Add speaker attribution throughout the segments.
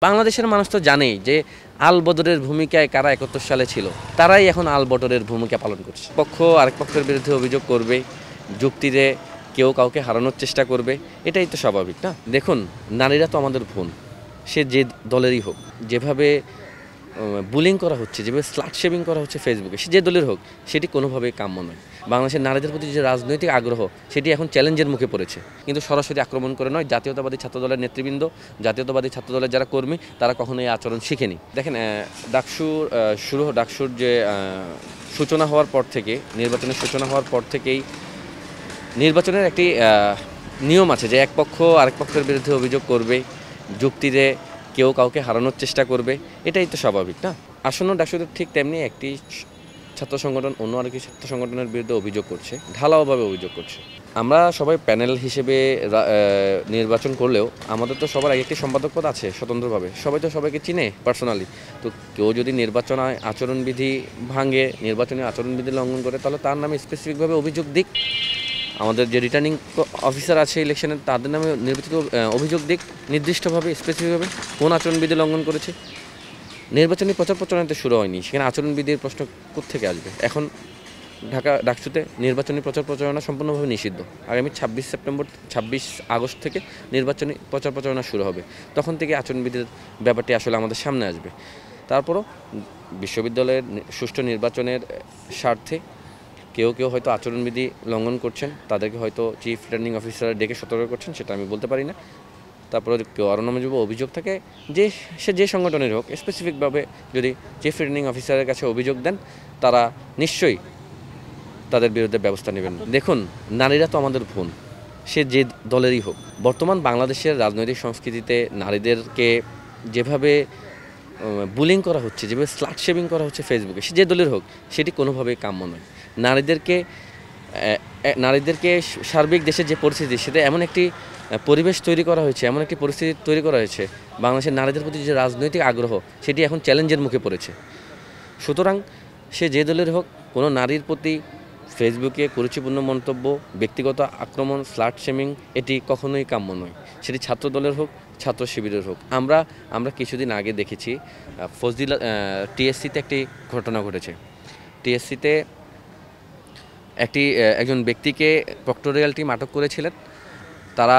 Speaker 1: বাংলাদেশের মানুষ তো জানেই যে আল বদরের ভূমিকায় কারা ৭১ সালে ছিল, তারাই এখন আল বদরের ভূমিকা পালন করছে। পক্ষ আরেক পক্ষের বিরুদ্ধে অভিযোগ করবে, যুক্তিতে কেউ কাউকে হারানোর চেষ্টা করবে, এটাই তো স্বাভাবিক না? দেখুন, নারীরা তো আমাদের বোন, সে যে দলেরই হোক। যেভাবে বুলিং করা হচ্ছে, যেভাবে স্লাট শেমিং করা হচ্ছে ফেসবুকে, সে যে দলের হোক, সেটি কোনোভাবেই কাম্য নয়। বাংলাদেশের নারীদের প্রতি যে রাজনৈতিক আগ্রহ, সেটি এখন চ্যালেঞ্জের মুখে পড়েছে। কিন্তু সরাসরি আক্রমণ করে নয়, জাতীয়তাবাদী ছাত্রদলের নেতৃবৃন্দ, জাতীয়তাবাদী ছাত্রদলের যারা কর্মী, তারা কখনো এই আচরণ শিখেনি। দেখেন, ডাকসুর যে সূচনা হওয়ার পর থেকে, নির্বাচনের সূচনা হওয়ার পর থেকেই নির্বাচনের একটি নিয়ম আছে যে এক পক্ষ আরেক পক্ষের বিরুদ্ধে অভিযোগ করবে, যুক্তিতে কেউ কাউকে হারানোর চেষ্টা করবে, এটাই তো স্বাভাবিক না? আসন্ন ডাকসুদের ঠিক তেমনি একটি ছাত্র সংগঠন অন্য আরেকটি ছাত্র সংগঠনের বিরুদ্ধে অভিযোগ করছে, ঢালাওভাবে অভিযোগ করছে। আমরা সবাই প্যানেল হিসেবে নির্বাচন করলেও আমাদের তো সবার একটি সম্পাদক পদ আছে স্বতন্ত্রভাবে, সবাই তো সবাইকে চিনে পার্সোনালি। তো কেউ যদি নির্বাচন আচরণবিধি ভাঙে, নির্বাচনী আচরণবিধি লঙ্ঘন করে, তাহলে তার নামে স্পেসিফিকভাবে অভিযোগ দিক। আমাদের যে রিটার্নিং অফিসার আছে ইলেকশনের, তাদের নামে নির্বাচিত অভিযোগ দিক নির্দিষ্টভাবে, স্পেসিফিকভাবে কোন আচরণবিধি লঙ্ঘন করেছে। নির্বাচনী প্রচার প্রচারণাতে শুরু হয়নি, সেখানে আচরণবিধির প্রশ্ন কোত্থেকে আসবে? এখন ঢাকা ডাকসুতে নির্বাচনী প্রচার প্রচারণা সম্পূর্ণভাবে নিষিদ্ধ। আগামী ২৬ আগস্ট থেকে নির্বাচনী প্রচার প্রচারণা শুরু হবে। তখন থেকে আচরণবিধির ব্যাপারটি আসলে আমাদের সামনে আসবে। তারপরও বিশ্ববিদ্যালয়ের সুষ্ঠু নির্বাচনের স্বার্থে কেউ কেউ হয়তো আচরণবিধি লঙ্ঘন করছেন, তাদেরকে হয়তো চিফ রিটার্নিং অফিসার ডেকে সতর্ক করছেন, সেটা আমি বলতে পারি না। তারপরে কেউ আরও নামে অভিযোগ থাকে, সে যে সংগঠনের হোক, স্পেসিফিকভাবে যদি চিফ রিটার্নিং অফিসারের কাছে অভিযোগ দেন, তারা নিশ্চয়ই তাদের বিরুদ্ধে ব্যবস্থা নেবেন। দেখুন, নারীরা তো আমাদের বোন, সে যে দলেরই হোক। বর্তমান বাংলাদেশের রাজনৈতিক সংস্কৃতিতে নারীদেরকে যেভাবে বুলিং করা হচ্ছে, যেভাবে স্লাট শেমিং করা হচ্ছে ফেসবুকে, সে যে দলের হোক, সেটি কোনোভাবেই কাম্য নয়। নারীদেরকে সার্বিক দেশের যে পরিস্থিতি, সেটা এমন একটি পরিবেশ তৈরি করা হয়েছে, এমন একটি পরিস্থিতি তৈরি করা হয়েছে, বাংলাদেশের নারীদের প্রতি যে রাজনৈতিক আগ্রহ, সেটি এখন চ্যালেঞ্জের মুখে পড়েছে। সুতরাং সে যে দলের হোক, কোনো নারীর প্রতি ফেসবুকে কুরুচিপূর্ণ মন্তব্য, ব্যক্তিগত আক্রমণ, স্লাট শেমিং, এটি কখনোই কাম্য নয়। সেটি ছাত্র দলের হোক, ছাত্র শিবিরের হোক। আমরা কিছুদিন আগে দেখেছি টিএসসিতে একটি ঘটনা ঘটেছে। টিএসসিতে একজন ব্যক্তিকে প্রক্টোরিয়াল টিম আটক করেছিলেন। তারা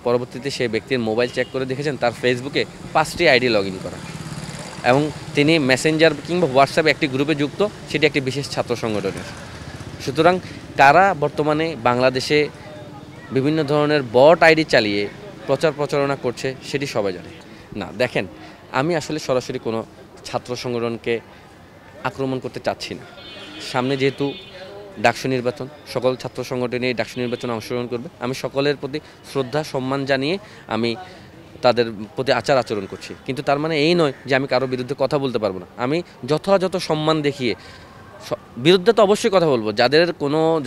Speaker 1: পরবর্তীতে সেই ব্যক্তির মোবাইল চেক করে দেখেছেন তার ফেসবুকে 5টি আইডি লগ ইন করা, এবং তিনি মেসেঞ্জার কিংবা হোয়াটসঅ্যাপে একটি গ্রুপে যুক্ত, সেটি একটি বিশেষ ছাত্র সংগঠনের। সুতরাং কারা বর্তমানে বাংলাদেশে বিভিন্ন ধরনের বট আইডি চালিয়ে প্রচার প্রচারণা করছে, সেটি সবাই জানে না। দেখেন, আমি আসলে সরাসরি কোনো ছাত্র সংগঠনকে আক্রমণ করতে চাচ্ছি না। সামনে যেহেতু ডাকসু নির্বাচন, সকল ছাত্র সংগঠনই ডাকসু নির্বাচনে অংশগ্রহণ করবে। আমি সকলের প্রতি শ্রদ্ধা সম্মান জানিয়ে আমি তাদের প্রতি আচরণ করছি, কিন্তু তার মানে এই নয় যে আমি কারো বিরুদ্ধে কথা বলতে পারবো না। আমি যথাযথ সম্মান দেখিয়ে বিরুদ্ধে তো অবশ্যই কথা বলবো।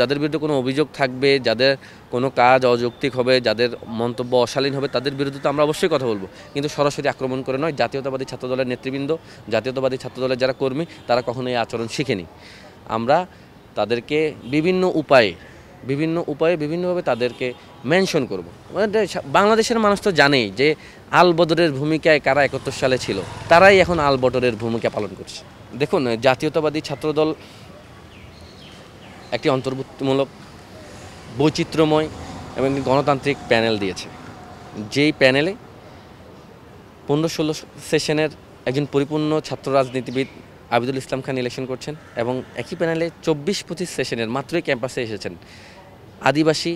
Speaker 1: যাদের বিরুদ্ধে কোনো অভিযোগ থাকবে, যাদের কোনো কাজ অযৌক্তিক হবে, যাদের মন্তব্য অশালীন হবে, তাদের বিরুদ্ধে তো আমরা অবশ্যই কথা বলবো, কিন্তু সরাসরি আক্রমণ করে নয়। জাতীয়তাবাদী ছাত্রদলের নেতৃবৃন্দ, জাতীয়তাবাদী ছাত্রদলের যারা কর্মী, তারা কখনো এই আচরণ শিখেনি। আমরা তাদেরকে বিভিন্ন উপায়ে বিভিন্নভাবে তাদেরকে মেনশন করব। বাংলাদেশের মানুষ তো জানেই যে আল বদরের ভূমিকায় কারা ৭১ সালে ছিল, তারাই এখন আল বদরের ভূমিকা পালন করছে। দেখুন, জাতীয়তাবাদী ছাত্রদল একটি অন্তর্ভুক্তিমূলক, বৈচিত্র্যময় এবং গণতান্ত্রিক প্যানেল দিয়েছে। যেই প্যানেলে 15-16 সেশনের একজন পরিপূর্ণ ছাত্র রাজনীতিবিদ আবিদুল ইসলাম খান ইলেকশন করছেন, এবং একই প্যানেলে 24-25 সেশনের মাত্রই ক্যাম্পাসে এসেছেন আদিবাসী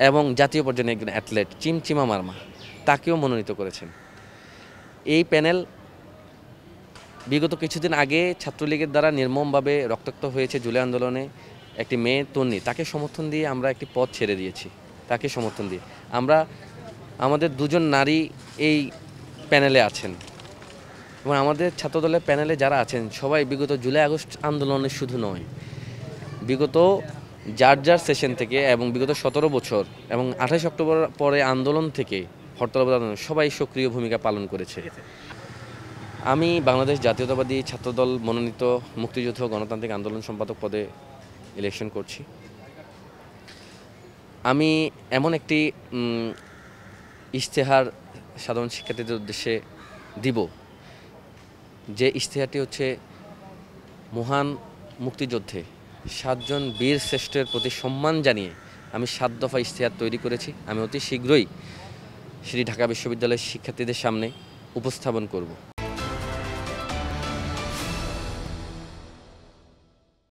Speaker 1: এবং জাতীয় পর্যায়ে একজন অ্যাথলেট চিমচিমা মারমা, তাকেও মনোনীত করেছেন। এই প্যানেল বিগত কিছুদিন আগে ছাত্রলীগের দ্বারা নির্মমভাবে রক্তাক্ত হয়েছে জুলাই আন্দোলনে একটি মেয়ে তন্নি, তাকে সমর্থন দিয়ে আমরা একটি পদ ছেড়ে দিয়েছি। তাকে সমর্থন দিয়ে আমাদের দুজন নারী এই প্যানেলে আছেন, এবং আমাদের ছাত্রদলের প্যানেলে যারা আছেন সবাই বিগত জুলাই আগস্ট আন্দোলনে শুধু নয়, বিগত যার সেশন থেকে এবং বিগত 17 বছর এবং 28 অক্টোবর পরে আন্দোলন থেকে হরতাল আন্দোলন সবাই সক্রিয় ভূমিকা পালন করেছে। আমি বাংলাদেশ জাতীয়তাবাদী ছাত্রদল মনোনীত মুক্তিযুদ্ধ গণতান্ত্রিক আন্দোলন সম্পাদক পদে ইলেকশন করছি। আমি এমন একটি ইশতেহার সাধারণ শিক্ষার্থীদের উদ্দেশ্যে দিব, যে ইশতেহারটি হচ্ছে মহান মুক্তিযুদ্ধে 7 জন বীর শ্রেষ্ঠের প্রতি সম্মান জানিয়ে আমি 7 দফা ইশতেহার তৈরি করেছি। আমি অতি শীঘ্রই সেটি ঢাকা বিশ্ববিদ্যালয়ের শিক্ষার্থীদের সামনে উপস্থাপন করব।